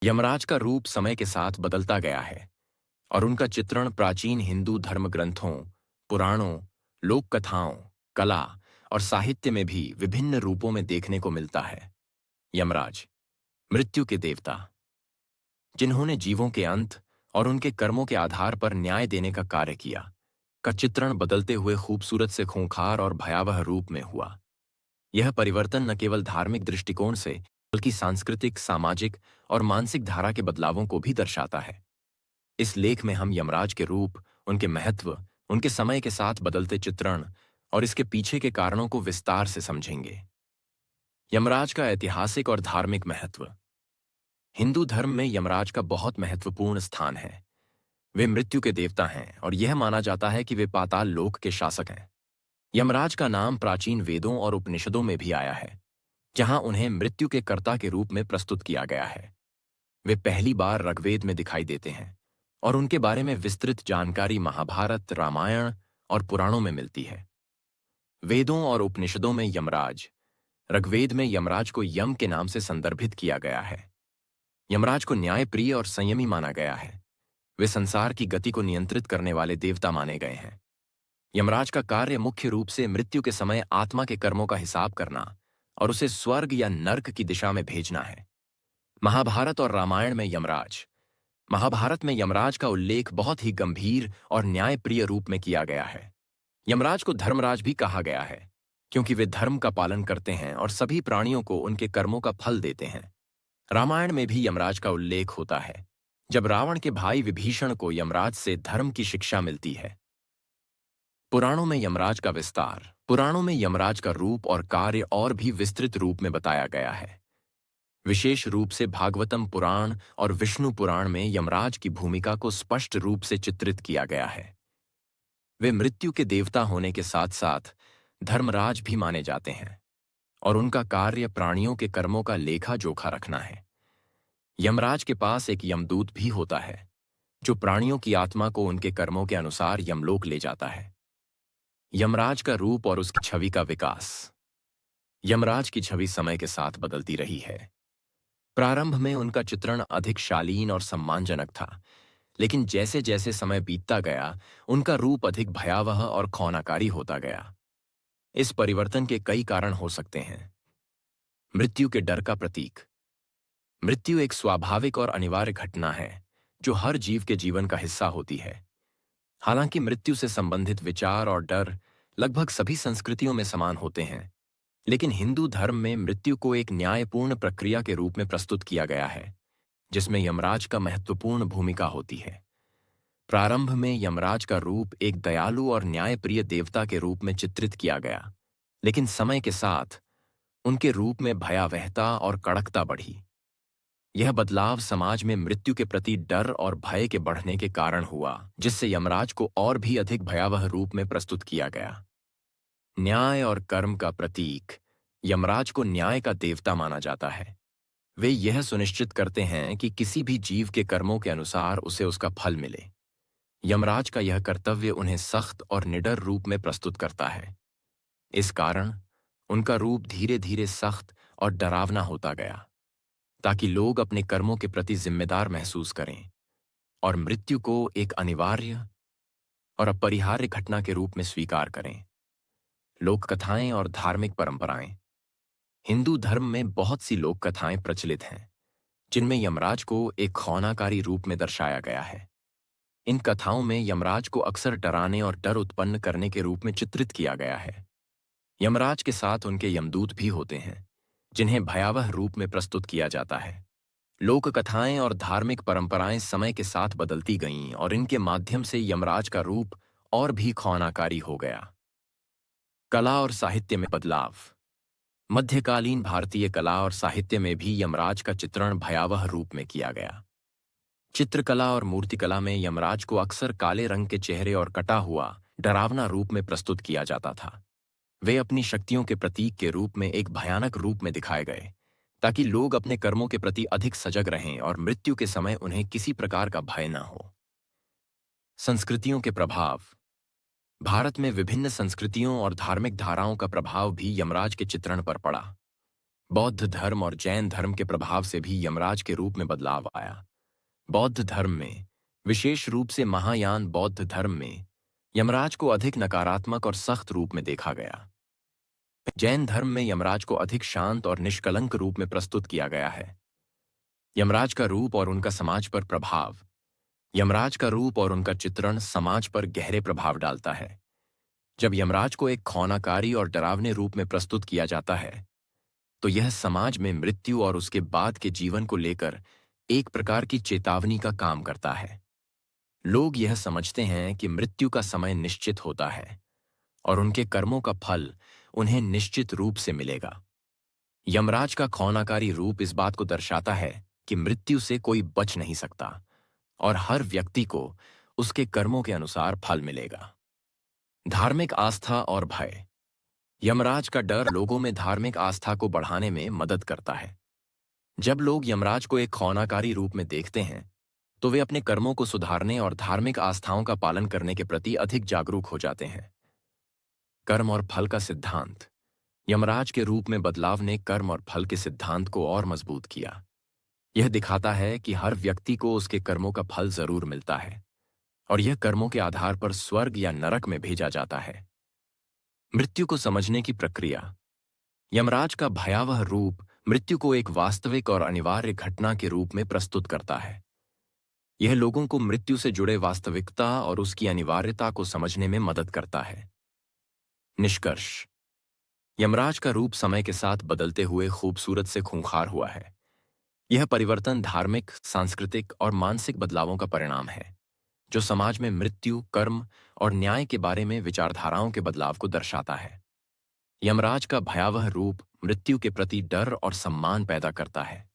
यमराज का रूप समय के साथ बदलता गया है और उनका चित्रण प्राचीन हिंदू धर्म ग्रंथों, पुराणों, लोक कथाओं, कला और साहित्य में भी विभिन्न रूपों में देखने को मिलता है। यमराज, मृत्यु के देवता, जिन्होंने जीवों के अंत और उनके कर्मों के आधार पर न्याय देने का कार्य किया, का चित्रण बदलते हुए खूबसूरत से खूंखार और भयावह रूप में हुआ। यह परिवर्तन न केवल धार्मिक दृष्टिकोण से बल्कि सांस्कृतिक, सामाजिक और मानसिक धारा के बदलावों को भी दर्शाता है। इस लेख में हम यमराज के रूप, उनके महत्व, उनके समय के साथ बदलते चित्रण और इसके पीछे के कारणों को विस्तार से समझेंगे। यमराज का ऐतिहासिक और धार्मिक महत्व। हिंदू धर्म में यमराज का बहुत महत्वपूर्ण स्थान है। वे मृत्यु के देवता हैं और यह माना जाता है कि वे पाताल लोक के शासक हैं। यमराज का नाम प्राचीन वेदों और उपनिषदों में भी आया है, जहां उन्हें मृत्यु के कर्ता के रूप में प्रस्तुत किया गया है। वे पहली बार ऋग्वेद में दिखाई देते हैं और उनके बारे में विस्तृत जानकारी महाभारत, रामायण और पुराणों में मिलती है। वेदों और उपनिषदों में यमराज, ऋग्वेद में यमराज को यम के नाम से संदर्भित किया गया है। यमराज को न्यायप्रिय और संयमी माना गया है। वे संसार की गति को नियंत्रित करने वाले देवता माने गए हैं। यमराज का कार्य मुख्य रूप से मृत्यु के समय आत्मा के कर्मों का हिसाब करना और उसे स्वर्ग या नर्क की दिशा में भेजना है। महाभारत और रामायण में यमराज। महाभारत में यमराज का उल्लेख बहुत ही गंभीर और न्यायप्रिय रूप में किया गया है। यमराज को धर्मराज भी कहा गया है, क्योंकि वे धर्म का पालन करते हैं और सभी प्राणियों को उनके कर्मों का फल देते हैं। रामायण में भी यमराज का उल्लेख होता है, जब रावण के भाई विभीषण को यमराज से धर्म की शिक्षा मिलती है। पुराणों में यमराज का विस्तार। पुराणों में यमराज का रूप और कार्य और भी विस्तृत रूप में बताया गया है। विशेष रूप से भागवतम पुराण और विष्णु पुराण में यमराज की भूमिका को स्पष्ट रूप से चित्रित किया गया है। वे मृत्यु के देवता होने के साथ साथ धर्मराज भी माने जाते हैं और उनका कार्य प्राणियों के कर्मों का लेखा जोखा रखना है। यमराज के पास एक यमदूत भी होता है, जो प्राणियों की आत्मा को उनके कर्मों के अनुसार यमलोक ले जाता है। यमराज का रूप और उसकी छवि का विकास। यमराज की छवि समय के साथ बदलती रही है। प्रारंभ में उनका चित्रण अधिक शालीन और सम्मानजनक था, लेकिन जैसे जैसे समय बीतता गया, उनका रूप अधिक भयावह और खौनाकारी होता गया। इस परिवर्तन के कई कारण हो सकते हैं। मृत्यु के डर का प्रतीक। मृत्यु एक स्वाभाविक और अनिवार्य घटना है, जो हर जीव के जीवन का हिस्सा होती है। हालांकि मृत्यु से संबंधित विचार और डर लगभग सभी संस्कृतियों में समान होते हैं, लेकिन हिंदू धर्म में मृत्यु को एक न्यायपूर्ण प्रक्रिया के रूप में प्रस्तुत किया गया है, जिसमें यमराज का महत्वपूर्ण भूमिका होती है। प्रारंभ में यमराज का रूप एक दयालु और न्यायप्रिय देवता के रूप में चित्रित किया गया, लेकिन समय के साथ उनके रूप में भयावहता और कड़कता बढ़ी। यह बदलाव समाज में मृत्यु के प्रति डर और भय के बढ़ने के कारण हुआ, जिससे यमराज को और भी अधिक भयावह रूप में प्रस्तुत किया गया। न्याय और कर्म का प्रतीक। यमराज को न्याय का देवता माना जाता है। वे यह सुनिश्चित करते हैं कि किसी भी जीव के कर्मों के अनुसार उसे उसका फल मिले। यमराज का यह कर्तव्य उन्हें सख्त और निडर रूप में प्रस्तुत करता है। इस कारण उनका रूप धीरे धीरे सख्त और डरावना होता गया, ताकि लोग अपने कर्मों के प्रति जिम्मेदार महसूस करें और मृत्यु को एक अनिवार्य और अपरिहार्य घटना के रूप में स्वीकार करें। लोक कथाएं और धार्मिक परंपराएं। हिंदू धर्म में बहुत सी लोक कथाएं प्रचलित हैं, जिनमें यमराज को एक खौनाकारी रूप में दर्शाया गया है। इन कथाओं में यमराज को अक्सर डराने और डर उत्पन्न करने के रूप में चित्रित किया गया है। यमराज के साथ उनके यमदूत भी होते हैं, जिन्हें भयावह रूप में प्रस्तुत किया जाता है। लोक कथाएं और धार्मिक परंपराएं समय के साथ बदलती गईं और इनके माध्यम से यमराज का रूप और भी खौनाकारी हो गया। कला और साहित्य में बदलाव। मध्यकालीन भारतीय कला और साहित्य में भी यमराज का चित्रण भयावह रूप में किया गया। चित्रकला और मूर्तिकला में यमराज को अक्सर काले रंग के चेहरे और कटा हुआ डरावना रूप में प्रस्तुत किया जाता था। वे अपनी शक्तियों के प्रतीक के रूप में एक भयानक रूप में दिखाए गए, ताकि लोग अपने कर्मों के प्रति अधिक सजग रहें और मृत्यु के समय उन्हें किसी प्रकार का भय न हो। संस्कृतियों के प्रभाव। भारत में विभिन्न संस्कृतियों और धार्मिक धाराओं का प्रभाव भी यमराज के चित्रण पर पड़ा। बौद्ध धर्म और जैन धर्म के प्रभाव से भी यमराज के रूप में बदलाव आया। बौद्ध धर्म में, विशेष रूप से महायान बौद्ध धर्म में, यमराज को अधिक नकारात्मक और सख्त रूप में देखा गया। जैन धर्म में यमराज को अधिक शांत और निष्कलंक रूप में प्रस्तुत किया गया है। यमराज का रूप और उनका समाज पर प्रभाव। यमराज का रूप और उनका चित्रण समाज पर गहरे प्रभाव डालता है। जब यमराज को एक खौनाकारी और डरावने रूप में प्रस्तुत किया जाता है, तो यह समाज में मृत्यु और उसके बाद के जीवन को लेकर एक प्रकार की चेतावनी का काम करता है। लोग यह समझते हैं कि मृत्यु का समय निश्चित होता है और उनके कर्मों का फल उन्हें निश्चित रूप से मिलेगा। यमराज का खौनाकारी रूप इस बात को दर्शाता है कि मृत्यु से कोई बच नहीं सकता और हर व्यक्ति को उसके कर्मों के अनुसार फल मिलेगा। धार्मिक आस्था और भय। यमराज का डर लोगों में धार्मिक आस्था को बढ़ाने में मदद करता है। जब लोग यमराज को एक खौनाकारी रूप में देखते हैं, तो वे अपने कर्मों को सुधारने और धार्मिक आस्थाओं का पालन करने के प्रति अधिक जागरूक हो जाते हैं। कर्म और फल का सिद्धांत। यमराज के रूप में बदलाव ने कर्म और फल के सिद्धांत को और मजबूत किया। यह दिखाता है कि हर व्यक्ति को उसके कर्मों का फल जरूर मिलता है और यह कर्मों के आधार पर स्वर्ग या नरक में भेजा जाता है। मृत्यु को समझने की प्रक्रिया। यमराज का भयावह रूप मृत्यु को एक वास्तविक और अनिवार्य घटना के रूप में प्रस्तुत करता है। यह लोगों को मृत्यु से जुड़े वास्तविकता और उसकी अनिवार्यता को समझने में मदद करता है। निष्कर्ष। यमराज का रूप समय के साथ बदलते हुए खूबसूरत से खूंखार हुआ है। यह परिवर्तन धार्मिक, सांस्कृतिक और मानसिक बदलावों का परिणाम है, जो समाज में मृत्यु, कर्म और न्याय के बारे में विचारधाराओं के बदलाव को दर्शाता है। यमराज का भयावह रूप मृत्यु के प्रति डर और सम्मान पैदा करता है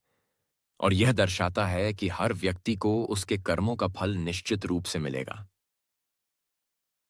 और यह दर्शाता है कि हर व्यक्ति को उसके कर्मों का फल निश्चित रूप से मिलेगा।